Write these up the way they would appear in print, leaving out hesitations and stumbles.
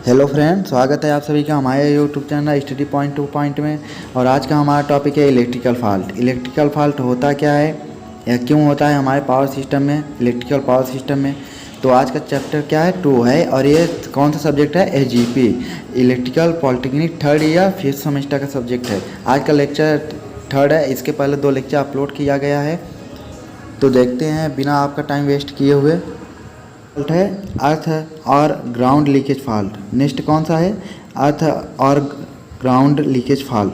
Hello friend, स्वागत है आप सभी का हमारे यूट्यूब चैनल स्टडी पॉइंट 2 में। और आज का हमारा टॉपिक है इलेक्ट्रिकल फॉल्ट। इलेक्ट्रिकल फॉल्ट होता क्या है या क्यों होता है हमारे पावर सिस्टम में, इलेक्ट्रिकल पावर सिस्टम में। तो आज का चैप्टर क्या है, 2 है। और ये कौन सा सब्जेक्ट है, एजीपी, इलेक्ट्रिकल पॉलिटेक्निक थर्ड या फिफ्थ सेमेस्टर का सब्जेक्ट है। आज का लेक्चर थर्ड है, इसके पहले 2 लेक्चर अपलोड किया गया है। तो देखते हैं बिना आपका टाइम वेस्ट किए हुए। फॉल्ट है अर्थ और ग्राउंड लीकेज फॉल्ट। नेक्स्ट कौन सा है, अर्थ और ग्राउंड लीकेज फॉल्ट।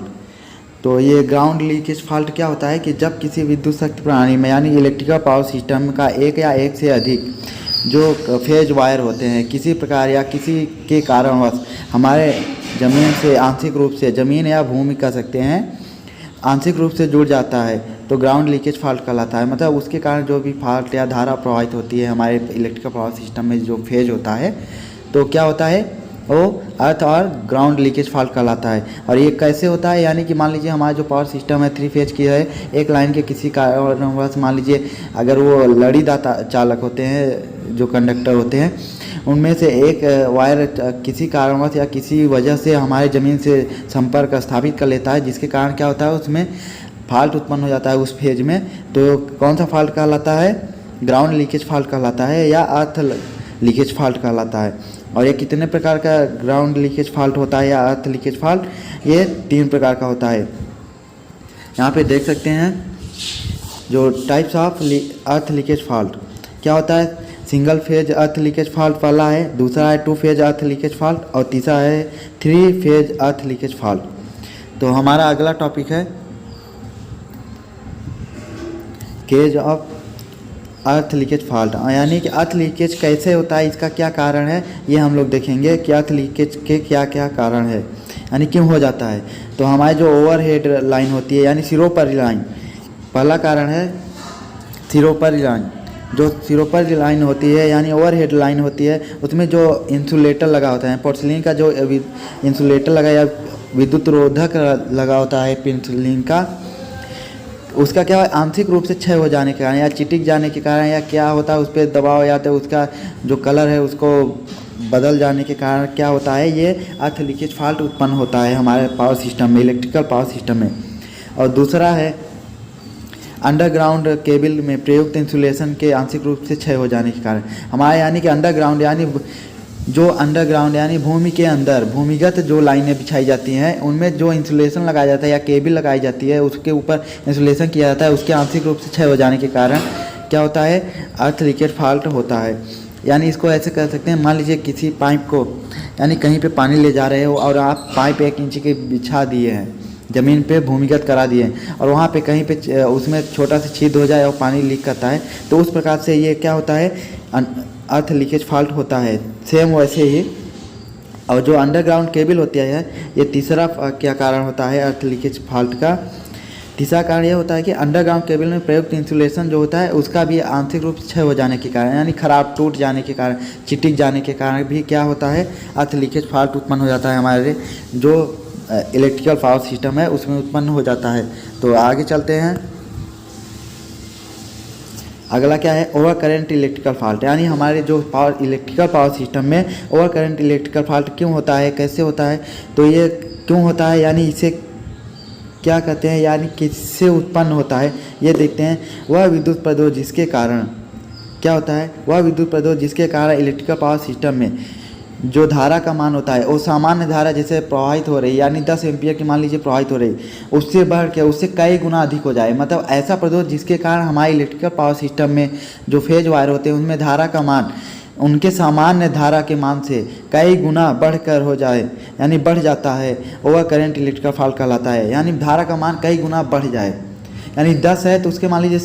तो ये ग्राउंड लीकेज फॉल्ट क्या होता है कि जब किसी विद्युत शक्ति प्रणाली में यानी इलेक्ट्रिकल पावर सिस्टम का एक या एक से अधिक जो फेज वायर होते हैं किसी प्रकार या किसी के कारणवश हमारे ज़मीन से आंशिक रूप से, ज़मीन या भूमि कह सकते हैं, आंशिक रूप से जुड़ जाता है तो ग्राउंड लीकेज फॉल्ट कहलाता है। मतलब उसके कारण जो भी फॉल्ट या धारा प्रवाहित होती है हमारे इलेक्ट्रिकल पावर सिस्टम में जो फेज होता है तो क्या होता है, वो अर्थ और ग्राउंड लीकेज फॉल्ट कहलाता है। और ये कैसे होता है, यानी कि मान लीजिए हमारा जो पावर सिस्टम है 3 फेज की है, एक लाइन के किसी कारणवश मान लीजिए अगर वो लड़ीदार चालक होते हैं, जो कंडक्टर होते हैं, उनमें से एक वायर किसी कारणवश या किसी वजह से हमारे ज़मीन से संपर्क स्थापित कर लेता है, जिसके कारण क्या होता है उसमें फॉल्ट उत्पन्न हो जाता है उस फेज में। तो कौन सा फॉल्ट कहलाता है, ग्राउंड लीकेज फॉल्ट कहलाता है या अर्थ लीकेज फॉल्ट कहलाता है। और ये कितने प्रकार का ग्राउंड लीकेज फॉल्ट होता है या अर्थ लीकेज फॉल्ट, ये 3 प्रकार का होता है। यहाँ पे देख सकते हैं जो types of earth leakage fault क्या होता है। सिंगल फेज अर्थ लीकेज फॉल्ट पहला है, दूसरा है 2 फेज अर्थ लीकेज फॉल्ट और तीसरा है 3 फेज अर्थ लीकेज फॉल्ट। तो हमारा अगला टॉपिक है cases of earth leakage fault, यानी कि अर्थ लीकेज कैसे होता है, इसका क्या कारण है, ये हम लोग देखेंगे कि अर्थ लीकेज के क्या क्या कारण है, यानी क्यों हो जाता है। तो हमारे जो ओवरहेड लाइन होती है यानी सिरोपरि लाइन, पहला कारण है सिरोपरि लाइन। जो सिरोपरि लाइन होती है यानी ओवरहेड लाइन होती है, उसमें जो इंसुलेटर लगा होता है, पोर्सिलीन का जो इंसुलेटर लगा या विद्युत रोधक लगा होता है पेंसिलिन का, उसका क्या है आंशिक रूप से क्षय हो जाने के कारण या चिटिक जाने के कारण या क्या होता है उस पर दबाव या तो उसका जो कलर है उसको बदल जाने के कारण क्या होता है, ये अर्थ लीकेज फॉल्ट उत्पन्न होता है हमारे पावर सिस्टम में, इलेक्ट्रिकल पावर सिस्टम में। और दूसरा है अंडरग्राउंड केबल में प्रयुक्त इंसुलेशन के आंशिक रूप से क्षय हो जाने के कारण हमारे, यानी कि अंडरग्राउंड यानी जो अंडरग्राउंड यानी भूमि के अंदर भूमिगत जो लाइनें बिछाई जाती हैं उनमें जो इंसुलेशन लगाया जाता है या केबल लगाई जाती है उसके ऊपर इंसुलेशन किया जाता है, उसके आंशिक रूप से क्षय हो जाने के कारण क्या होता है, अर्थ लीकेज फॉल्ट होता है। यानी इसको ऐसे कर सकते हैं, मान लीजिए किसी पाइप को यानी कहीं पे पानी ले जा रहे हो और आप पाइप 1 इंच के बिछा दिए हैं, ज़मीन पे भूमिगत करा दिए हैं और वहाँ पे कहीं पे उसमें छोटा सा छेद हो जाए और पानी लीक करता है, तो उस प्रकार से ये क्या होता है, अर्थ लीकेज फॉल्ट होता है। सेम वैसे ही और जो अंडरग्राउंड केबल होती है ये तीसरा क्या कारण होता है अर्थ लीकेज फॉल्ट का। तीसरा कारण ये होता है कि अंडरग्राउंड केबल में प्रयुक्त इंसुलेशन जो होता है उसका भी आंशिक रूप से क्षय हो जाने के कारण यानी खराब टूट जाने के कारण, चिटिक जाने के कारण भी क्या होता है, अर्थ लीकेज फॉल्ट उत्पन्न हो जाता है हमारे जो इलेक्ट्रिकल पावर सिस्टम है उसमें उत्पन्न हो जाता है। तो आगे चलते हैं, अगला क्या है, ओवर करंट इलेक्ट्रिकल फॉल्ट। यानी हमारे जो इलेक्ट्रिकल पावर सिस्टम में ओवर करंट इलेक्ट्रिकल फॉल्ट क्यों होता है, कैसे होता है, तो ये क्यों होता है यानी इसे क्या कहते हैं, यानी किससे उत्पन्न होता है ये देखते हैं। वह विद्युत प्रदोष जिसके कारण क्या होता है, वह विद्युत प्रदोष जिसके कारण इलेक्ट्रिकल पावर सिस्टम में जो धारा का मान होता है वो सामान्य धारा जैसे प्रवाहित हो रही यानी 10 एम्पियर की मान लीजिए प्रवाहित हो रही, उससे बढ़ के उससे कई गुना अधिक हो जाए। मतलब ऐसा प्रदोष जिसके कारण हमारे इलेक्ट्रिकल पावर सिस्टम में जो फेज वायर होते हैं उनमें धारा का मान उनके सामान्य धारा के मान से कई गुना बढ़कर हो जाए यानी बढ़ जाता है, ओवर करंट इलेक्ट्रिकल फॉल्ट कहलाता है। यानी धारा का मान कई गुना बढ़ जाए, यानी 10 है तो उसके मान लीजिए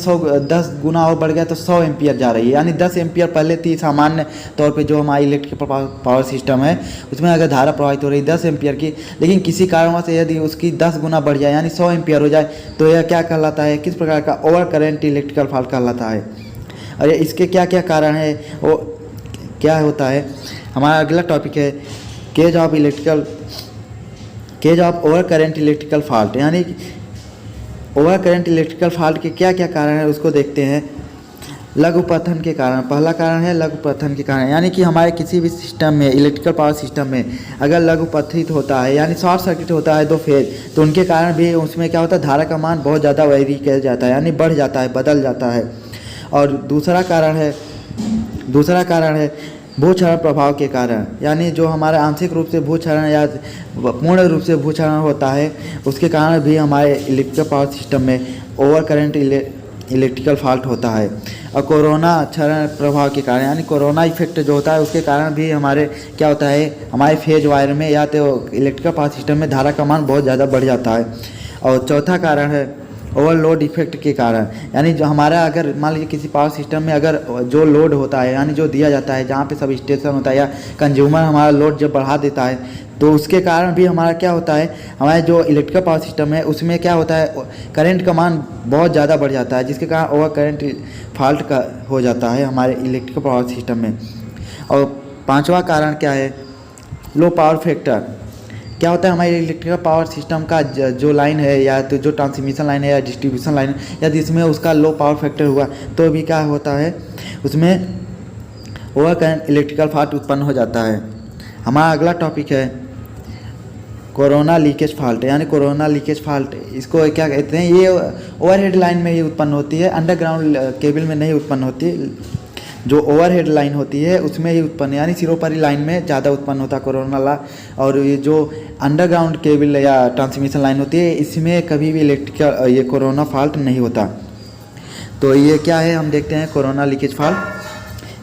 10 गुना और बढ़ गया तो 100 एम्पियर जा रही है, यानी 10 एम्पियर पहले थी सामान्य तौर पे जो हमारी इलेक्ट्रिकल पावर सिस्टम है उसमें अगर धारा प्रवाहित हो रही 10 एम्पियर की, लेकिन किसी कारणवश यदि उसकी 10 गुना बढ़ जाए यानी 100 एम्पियर हो जाए तो यह क्या कहलाता है, किस प्रकार का, ओवर करंट इलेक्ट्रिकल फॉल्ट कहलाता है। और इसके क्या क्या कारण है, वो क्या होता है, हमारा अगला टॉपिक है cases of over current electrical fault. यानी ओवर करंट इलेक्ट्रिकल फॉल्ट के क्या क्या कारण है उसको देखते हैं। लघुपतन के कारण, पहला कारण है लघुपतन के कारण, यानी कि हमारे किसी भी सिस्टम में, इलेक्ट्रिकल पावर सिस्टम में अगर लघुपथित होता है यानी शॉर्ट सर्किट होता है दो फेज, तो उनके कारण भी उसमें क्या होता है, धारा का मान बहुत ज़्यादा वेरी किया जाता है, यानी बढ़ जाता है, बदल जाता है। और दूसरा कारण है भूक्षरण प्रभाव के कारण, यानी जो हमारा आंशिक रूप से भूक्षरण या पूर्ण रूप से भूक्षरण होता है, उसके कारण भी हमारे इलेक्ट्रिकल पावर सिस्टम में ओवर करंट इलेक्ट्रिकल फॉल्ट होता है। और कोरोना क्षरण प्रभाव के कारण, यानी कोरोना इफेक्ट जो होता है उसके कारण भी हमारे क्या होता है, हमारे फेज वायर में या तो इलेक्ट्रिकल पावर सिस्टम में धारा का मान बहुत ज़्यादा बढ़ जाता है। और चौथा कारण है ओवरलोड इफेक्ट के कारण, यानी जो हमारा अगर मान लीजिए किसी पावर सिस्टम में अगर जो लोड होता है, यानी जो दिया जाता है, जहाँ पे सब स्टेशन होता है या कंज्यूमर हमारा लोड जब बढ़ा देता है, तो उसके कारण भी हमारा क्या होता है, हमारे जो इलेक्ट्रिकल पावर सिस्टम है उसमें क्या होता है, करंट का मान बहुत ज़्यादा बढ़ जाता है, जिसके कारण ओवर करंट फॉल्ट का हो जाता है हमारे इलेक्ट्रिकल पावर सिस्टम में। और पांचवा कारण क्या है, लो पावर फैक्टर। क्या होता है, हमारे इलेक्ट्रिकल पावर सिस्टम का जो लाइन है या तो जो ट्रांसमिशन लाइन है या डिस्ट्रीब्यूशन लाइन है, या जिसमें उसका लो पावर फैक्टर हुआ तो भी क्या होता है, उसमें ओवर करंट इलेक्ट्रिकल फॉल्ट उत्पन्न हो जाता है। हमारा अगला टॉपिक है कोरोना लीकेज फॉल्ट, यानी कोरोना लीकेज फॉल्ट इसको क्या कहते हैं, ये ओवरहेड लाइन में ही उत्पन्न होती है, अंडरग्राउंड केबल में नहीं उत्पन्न होती। जो ओवरहेड लाइन होती है उसमें ही उत्पन्न, यानी सिरोपरी लाइन में ज़्यादा उत्पन्न होता है कोरोना ला। और ये जो अंडरग्राउंड केबल या ट्रांसमिशन लाइन होती है इसमें कभी भी इलेक्ट्रिकल ये कोरोना फॉल्ट नहीं होता। तो ये क्या है, हम देखते हैं कोरोना लीकेज फॉल्ट,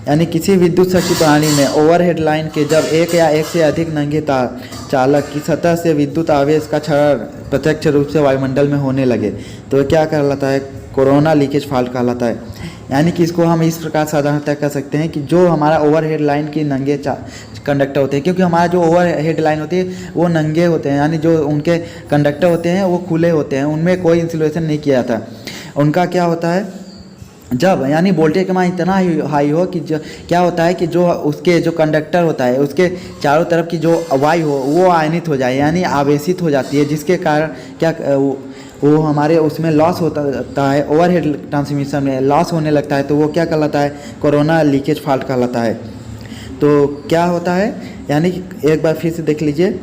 यानी किसी विद्युत शक्ति प्रणाली में ओवरहेड लाइन के जब एक या एक से अधिक नंगे तार चालक की सतह से विद्युत आवेश का क्षरण प्रत्यक्ष रूप से वायुमंडल में होने लगे तो क्या कहलाता है, कोरोना लीकेज फॉल्ट कहलाता है। यानी कि इसको हम इस प्रकार साधारणतः कह सकते हैं कि जो हमारा ओवरहेड लाइन की नंगे कंडक्टर होते हैं, क्योंकि हमारा जो ओवरहेड लाइन होती है वो नंगे होते हैं, यानी जो उनके कंडक्टर होते हैं वो खुले होते हैं, उनमें कोई इंसुलेशन नहीं किया जाता। उनका क्या होता है, जब यानी वोल्टेज का मान इतना हाई हो कि जो क्या होता है कि जो उसके जो कंडक्टर होता है उसके चारों तरफ की जो वायु हो वो आयनित हो जाए, यानी आवेशित हो जाती है, जिसके कारण क्या वो हमारे उसमें लॉस होता है, ओवरहेड ट्रांसमिशन में लॉस होने लगता है, तो वो क्या कहलाता है, कोरोना लीकेज फॉल्ट कहलाता है। तो क्या होता है, यानी एक बार फिर से देख लीजिए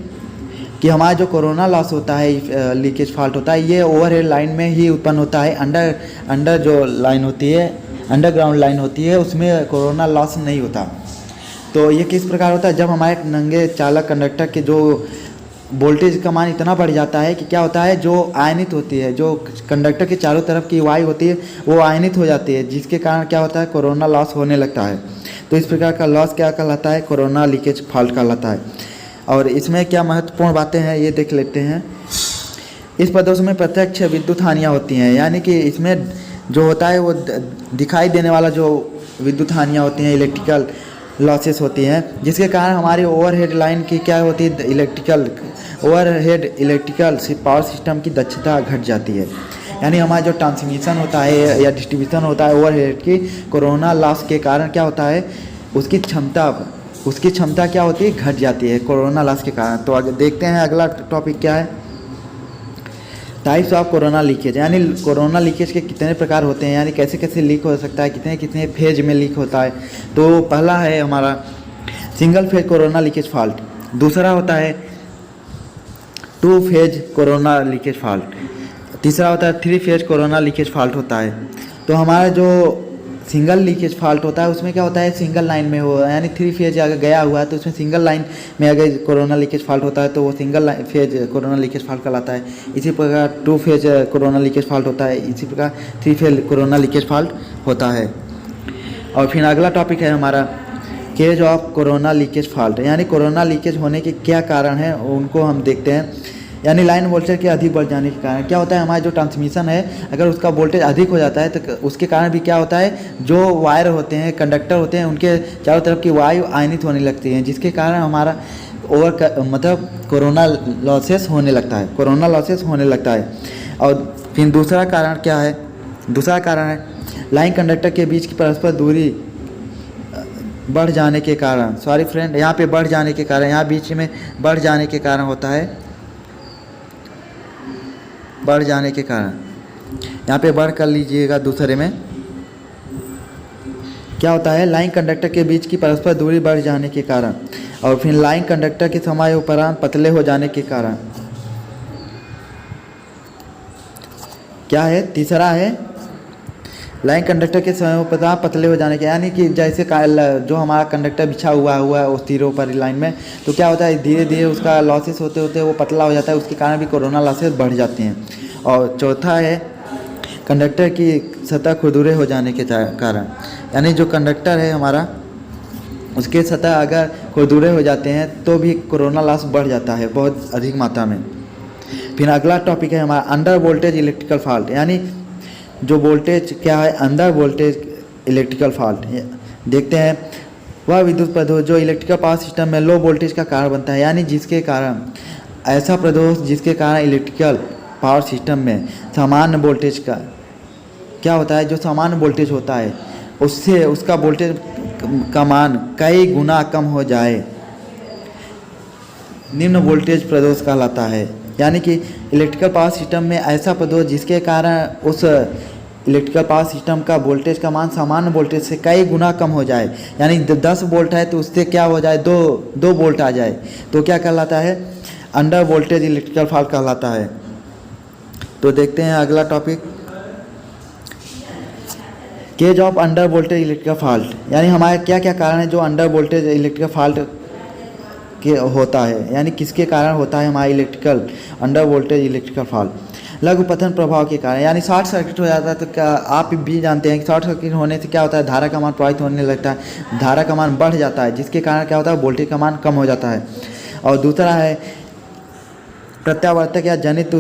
कि हमारा जो कोरोना लॉस होता है, लीकेज फॉल्ट होता है, ये ओवरहेड लाइन में ही उत्पन्न होता है। अंडर जो लाइन होती है, अंडरग्राउंड लाइन होती है, उसमें कोरोना लॉस नहीं होता। तो ये किस प्रकार होता है, जब हमारे नंगे चालक कंडक्टर के जो वोल्टेज का मान इतना बढ़ जाता है कि क्या होता है, जो आयनित होती है, जो कंडक्टर के चारों तरफ की वायु होती है वो आयनित हो जाती है, जिसके कारण क्या होता है, कोरोना लॉस होने लगता है। तो इस प्रकार का लॉस क्या कहलाता है, कोरोना लीकेज फॉल्ट कहलाता है। और इसमें क्या महत्वपूर्ण बातें हैं ये देख लेते हैं। इस प्रदोष में प्रत्यक्ष विद्युत हानियाँ होती हैं, यानी कि इसमें जो होता है वो दिखाई देने वाला जो विद्युत हानियाँ होती हैं, इलेक्ट्रिकल लॉसेस होती हैं, जिसके कारण हमारी ओवरहेड लाइन की क्या होती है, ओवरहेड इलेक्ट्रिकल पावर सिस्टम की दक्षता घट जाती है। यानी हमारा जो ट्रांसमिशन होता है या डिस्ट्रीब्यूशन होता है ओवरहेड की, कोरोना लॉस के कारण क्या होता है, उसकी क्षमता क्या होती है, घट जाती है कोरोना लॉस के कारण। तो आगे देखते हैं अगला टॉपिक क्या है, टाइप्स ऑफ कोरोना लीकेज, यानी कोरोना लीकेज के कितने प्रकार होते हैं, यानी कैसे कैसे लीक हो सकता है, कितने कितने फेज में लीक होता है। तो पहला है हमारा single phase corona leakage fault, दूसरा होता है 2 फेज कोरोना लीकेज फॉल्ट, तीसरा होता है 3 फेज कोरोना लीकेज फॉल्ट होता है। तो हमारा जो सिंगल लीकेज फॉल्ट होता है उसमें क्या होता है, सिंगल लाइन में हो, यानी 3 फेज अगर गया हुआ है तो उसमें सिंगल लाइन में अगर कोरोना लीकेज फॉल्ट होता है तो वो single phase corona leakage fault कहलाता है। इसी प्रकार 2 फेज कोरोना लीकेज फॉल्ट होता है, इसी प्रकार 3 फेज कोरोना लीकेज फॉल्ट होता है। और फिर अगला टॉपिक है हमारा cases of corona leakage fault, यानी कोरोना लीकेज होने के क्या कारण हैं उनको हम देखते हैं। यानी लाइन वोल्टेज के अधिक बढ़ जाने के कारण क्या होता है, हमारा जो ट्रांसमिशन है अगर उसका वोल्टेज अधिक हो जाता है तो उसके कारण भी क्या होता है, जो वायर होते हैं, कंडक्टर होते हैं, उनके चारों तरफ की वायु आयनित होने लगती है, जिसके कारण हमारा मतलब कोरोना लॉसेस होने लगता है। और फिर दूसरा कारण क्या है, दूसरा कारण है लाइन कंडक्टर के बीच की परस्पर दूरी बढ़ जाने के कारण, सॉरी फ्रेंड, यहाँ पे बढ़ जाने के कारण, यहाँ बीच में बढ़ जाने के कारण होता है, बढ़ जाने के कारण, यहाँ पे बढ़ कर लीजिएगा दूसरे में, क्या होता है, लाइन कंडक्टर के बीच की परस्पर दूरी बढ़ जाने के कारण, और फिर लाइन कंडक्टर के समय उपरांत पतले हो जाने के कारण। क्या है, तीसरा है लाइन कंडक्टर के समय उपरांत पतले हो जाने के, यानी कि जैसे जो हमारा कंडक्टर बिछा हुआ है उस तीरों पर लाइन में, तो क्या होता है धीरे धीरे उसका लॉसेस होते होते वो पतला हो जाता है, उसके कारण भी कोरोना लॉसेस बढ़ जाते हैं। और चौथा है कंडक्टर की सतह खुरदुरे हो जाने के कारण, यानी जो कंडक्टर है हमारा उसके सतह अगर खुरदुरे हो जाते हैं तो भी कोरोना लॉस बढ़ जाता है बहुत अधिक मात्रा में। फिर अगला टॉपिक है हमारा अंडर वोल्टेज इलेक्ट्रिकल फॉल्ट, यानी जो वोल्टेज क्या है, अंडर वोल्टेज इलेक्ट्रिकल फॉल्ट। देखते हैं वह विद्युत प्रदोष जो इलेक्ट्रिकल पावर सिस्टम में लो वोल्टेज का कारण बनता है, यानी जिसके कारण ऐसा प्रदोष जिसके कारण इलेक्ट्रिकल पावर सिस्टम में सामान्य वोल्टेज का क्या होता है, जो सामान्य वोल्टेज होता है उससे उसका वोल्टेज का मान कई गुना कम हो जाए, निम्न वोल्टेज प्रदोष कहलाता है। यानी कि इलेक्ट्रिकल पावर सिस्टम में ऐसा प्रदोष जिसके कारण उस इलेक्ट्रिकल पावर सिस्टम का वोल्टेज का मान सामान्य वोल्टेज से कई गुना कम हो जाए, यानी 10 वोल्ट है तो उससे क्या हो जाए, 2 वोल्ट आ जाए, तो क्या कहलाता है, अंडर वोल्टेज इलेक्ट्रिकल फॉल्ट कहलाता है। तो देखते हैं अगला topic, cases of under voltage electrical fault, यानी हमारे क्या क्या कारण है जो अंडर वोल्टेज इलेक्ट्रिकल फॉल्ट के होता है, यानी किसके कारण होता है हमारा electrical under voltage electrical fault. लघु पतन प्रभाव के कारण, यानी शॉर्ट सर्किट हो जाता है। तो क्या आप भी जानते हैं कि शॉर्ट सर्किट होने से क्या होता है, धारा का मान प्रभावित होने लगता है, धारा का मान बढ़ जाता है, जिसके कारण क्या होता है, वोल्टेज का मान कम हो जाता है। और दूसरा है प्रत्यावर्तक या जनित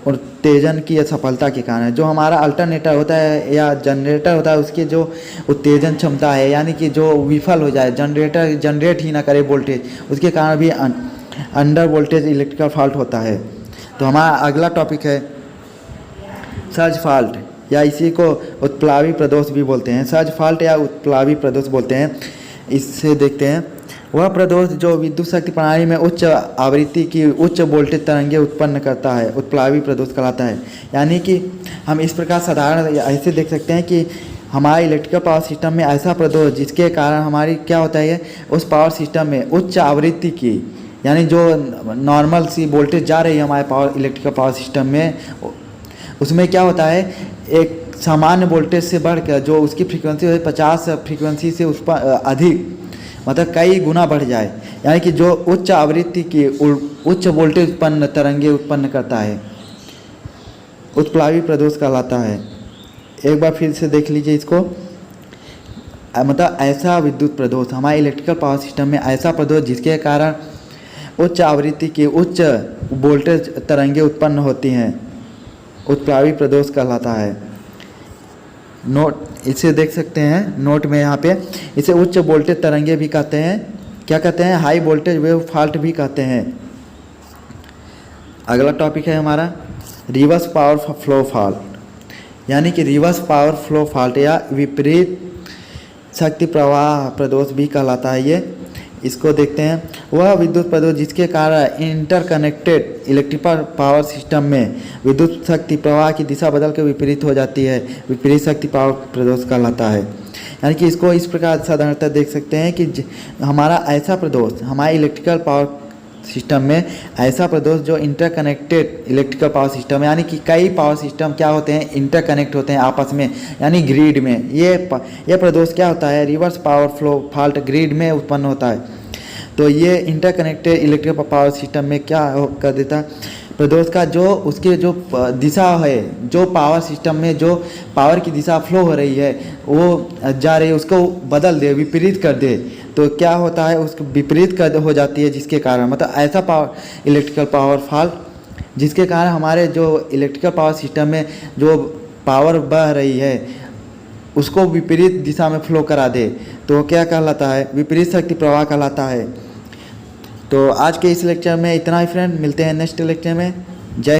उत्तेजन की असफलता के कारण, जो हमारा अल्टरनेटर होता है या जनरेटर होता है उसकी जो उत्तेजन क्षमता है, यानी कि जो विफल हो जाए, जनरेटर जनरेट ही ना करे वोल्टेज, उसके कारण भी अंडर वोल्टेज इलेक्ट्रिकल फॉल्ट होता है। तो हमारा अगला टॉपिक है सर्ज फॉल्ट, या इसी को उत्प्लावी प्रदोष भी बोलते हैं, सर्ज फॉल्ट या उत्प्लावी प्रदोष बोलते हैं। इससे देखते हैं वह प्रदोष जो विद्युत शक्ति प्रणाली में उच्च आवृत्ति की उच्च वोल्टेज तरंगे उत्पन्न करता है, उत्प्लावी प्रदोष कहलाता है। यानी कि हम इस प्रकार साधारण ऐसे देख सकते हैं कि हमारे इलेक्ट्रिकल पावर सिस्टम में ऐसा प्रदोष जिसके कारण हमारी क्या होता है, उस पावर सिस्टम में उच्च आवृत्ति की, यानी जो नॉर्मल सी वोल्टेज जा रही है हमारे इलेक्ट्रिकल पावर सिस्टम में, उसमें क्या होता है, एक सामान्य वोल्टेज से बढ़कर जो उसकी फ्रीक्वेंसी है 50 फ्रीक्वेंसी से उस पर अधिक, मतलब कई गुना बढ़ जाए, यानी कि जो उच्च आवृत्ति की उच्च वोल्टेज उत्पन्न तरंगे उत्पन्न करता है, उत्प्लावी प्रदोष कहलाता है। एक बार फिर से देख लीजिए इसको, मतलब ऐसा विद्युत प्रदोष हमारे इलेक्ट्रिकल पावर सिस्टम में ऐसा प्रदोष जिसके कारण उच्च आवृत्ति की उच्च वोल्टेज तरंगे उत्पन्न होती हैं, उत्प्लावी प्रदोष कहलाता है। नोट इसे देख सकते हैं नोट में यहाँ पे, इसे उच्च वोल्टेज तरंगे भी कहते हैं, क्या कहते हैं, हाई वोल्टेज वेव फॉल्ट भी कहते हैं। अगला टॉपिक है हमारा रिवर्स पावर फ्लो फॉल्ट, यानी कि रिवर्स पावर फ्लो फॉल्ट या विपरीत शक्ति प्रवाह प्रदोष भी कहलाता है ये। इसको देखते हैं, वह विद्युत प्रदोष जिसके कारण इंटरकनेक्टेड इलेक्ट्रिकल पावर सिस्टम में विद्युत शक्ति प्रवाह की दिशा बदल कर विपरीत हो जाती है, विपरीत शक्ति पावर प्रदोष कहलाता है। यानी कि इसको इस प्रकार साधारणतः देख सकते हैं कि हमारा ऐसा प्रदोष हमारे इलेक्ट्रिकल पावर सिस्टम में ऐसा प्रदोष जो इंटरकनेक्टेड इलेक्ट्रिकल पावर सिस्टम, यानी कि कई पावर सिस्टम क्या होते हैं, इंटरकनेक्ट होते हैं आपस में, यानी ग्रिड में, ये प्रदोष क्या होता है, reverse power flow fault grid में उत्पन्न होता है। तो ये इंटरकनेक्टेड इलेक्ट्रिकल पावर सिस्टम में क्या कर देता है, प्रदोष का जो उसके जो दिशा है, जो पावर सिस्टम में जो पावर की दिशा फ्लो हो रही है वो जा रही है, उसको बदल दे, विपरीत कर दे, तो क्या होता है, उसको विपरीत कर हो जाती है, जिसके कारण मतलब ऐसा पावर इलेक्ट्रिकल पावर फॉल्ट जिसके कारण हमारे जो इलेक्ट्रिकल पावर सिस्टम में जो पावर बह रही है उसको विपरीत दिशा में फ्लो करा दे, तो क्या कहलाता है, विपरीत शक्ति प्रवाह कहलाता है। तो आज के इस लेक्चर में इतना ही फ्रेंड, मिलते हैं नेक्स्ट लेक्चर में।